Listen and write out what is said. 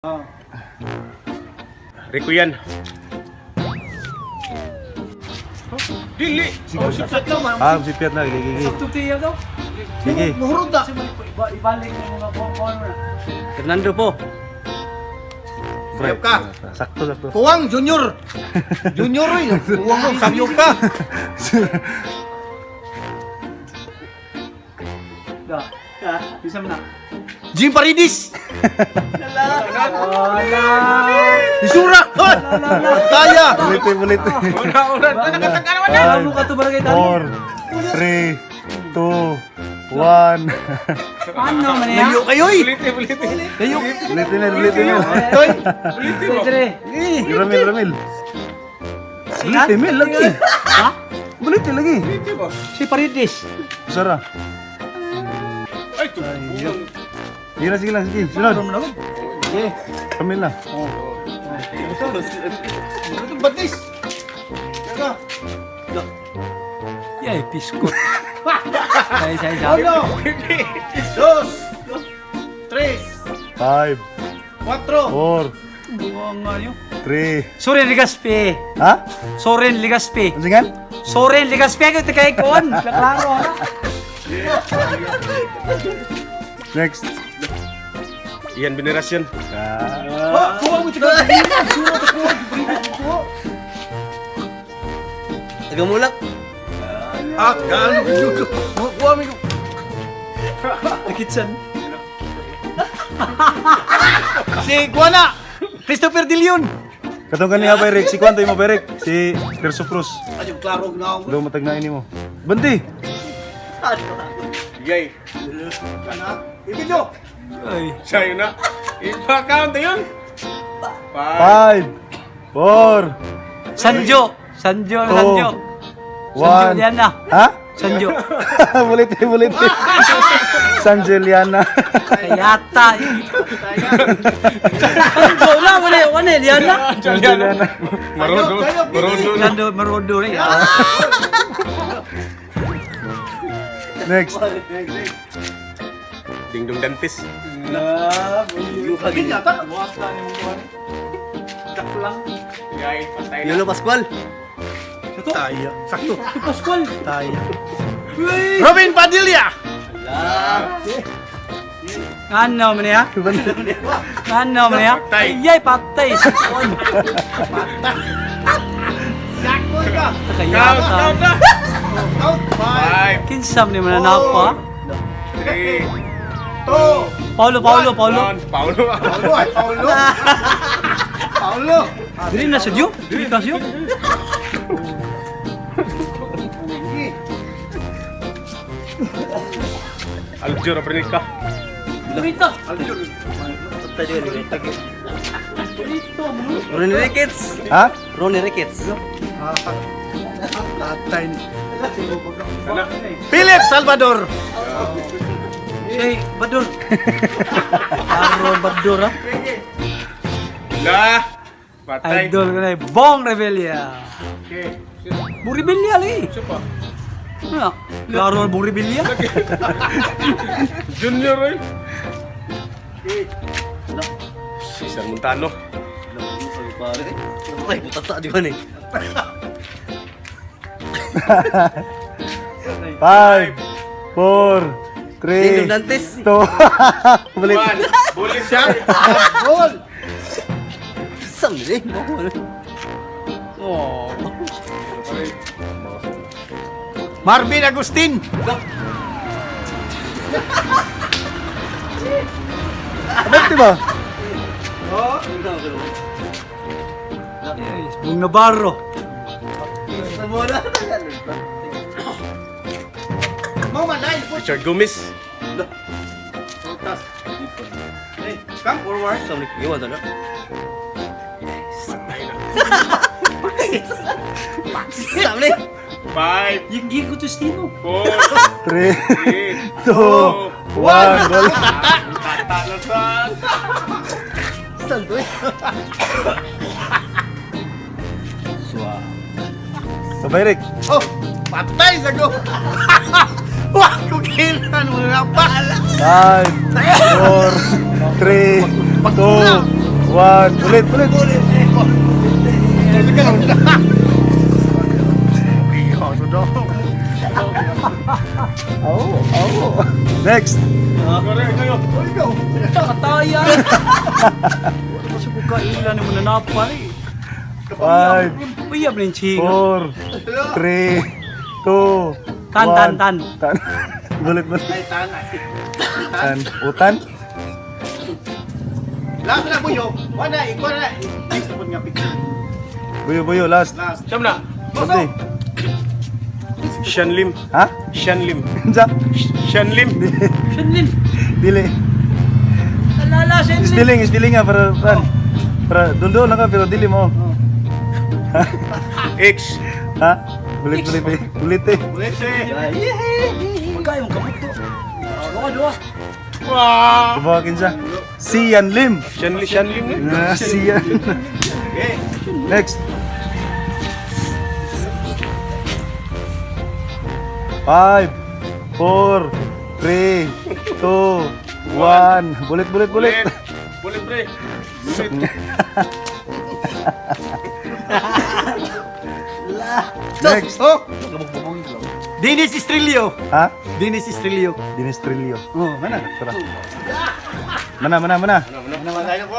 Oh. Rico yan. Dili. Sipsat lang man. Sipiat na, gigi. Sakto tiya daw. Sige. Muhurot da. Ibalik mo mga kuwan mo na. Fernando po. Sayop ka. Sakto. Kuwang Junior. Junior eh. Kuwang mo, sayop ka. Da. Bisa mo na. Jim Paridis. Ala. Isura. Taya. Bulit. Una. Nakatagka naman na. Ano ka to barangay tali? 4, 3, 2, 1. Ano man ya? Layo kayo eh. Layo. Bulitin na. Toy. Tre. Ramil. Sikat? Bulitin lagi. Ha? Bulitin lagi. Si Paridis. Sarah. Ay, ito. Sige lang. Sunod. Ramil na. Ito batis. Teka. Yay, piskot. Say. Uno. Dos. Tres. 5, 4. 4, Buwang nga yun. 3. Soren Ligaspi. Ha? Soren Ligaspi. Ano nga? Soren Ligaspi ako kay kon. Klaro na. Next. Iyan Venerasyon. Kuha mo tika. Tagamulak. Gaano ko. Kuha mo. Nakitsan. Si Guana. Christopher De Leon. Katong kaniya pa Eric. Si Kwanto mo pa Eric. Si Terso Cruz. Ay, klaro na ako. Daw matag na ini mo. Banti. Yay. Kana? Ibidyo. Ay. Siya yun na. Ipa-count yun. 5, 4, Sanjo. Sanjo. Sanjo 1. Liana. Ha? Sanjo. bulit. San Juliana. Kayata. Sanjo na. Wane Liana. Juliana. Marodo. Marodo rin. Next. Dingdong Dantes. Yuhagin yata. Bukas na ni mo. Dak lang. Yay, patay na. Yolo Pascual. Ito. Taya. Sakto. Si Pascual. Taya. Robin Padilla. Ano man ya? Ano man ya? Patay. Ayay, patay. Sakon. Sakto ka. Kayata. na. Count. 5, Kinsam ni mananap pa. 3, 2, Paulo. 1. Paulo. Dili na sa Diyo. Dili ka siyo. Aljur Aprinica. Dito. Patay juga nih. Ronnie Ricketts. Ha? Ronnie Ricketts. Philip Salvador. Hey, Badur. Aro Badur ha. Lah. Patay. Idol ka na. Bong Rebellia. Okay. Bong Rebellia lagi. Siapa? Ano? Laro Bong Rebellia. Junior eh. Cesar Montano. Ay, puta juga nih. 5, 4, Dingdong 3, Dantes. 2. Bulit. Boleh siya. Gol. Sam nih. Oh. Marvin Agustin. Banti ba? Bong Navarro. Richard Gomez. Come forward. Sam nih. Gimana tuh? Sam nih. 5, Yung gig ko to Stino. 4, 3, 2, 1. Gol. Tatalasan. Sam tuh. Sabay Eric. Oh, patay sa go. Wah, kukilan mo na pala. 5, 4, 3, 2, 1. Ulit, ulit. Next. Katayan. Kasi ko kailan mo na napari. 5, Uyab na yung chiga. 4, 3, 2, Tan. Tan. Bulit, bulit. Tan. Utan. Last na buyo. Wala, ikaw na. Next na nga picture. Buyo, buyo, last. Last. Siyam na. Kunti. Shanlim. Ha? Shanlim. Diyan. Shanlim. Shanlim. Dili. Alala, Shanlim. Spelling nga para para dundo lang ka pero dili mo. X. Ha? Bulit, bulit, bulit. Bulit eh. Ulit eh. Magkaya mong kamot to. Dua. Kubawakin siya. Si Yan Lim. Shanlim na. Si Yan. Okay. Next. 5, 4, 3, 2, 1. Bulit, bulit, bulit. Bulit, pre. Next. Oh! Dennis Estrelio. Ha? Dennis Estrelio. Dinis Trillo. Oh, mana? Tara. Mana? Naman tayo ko.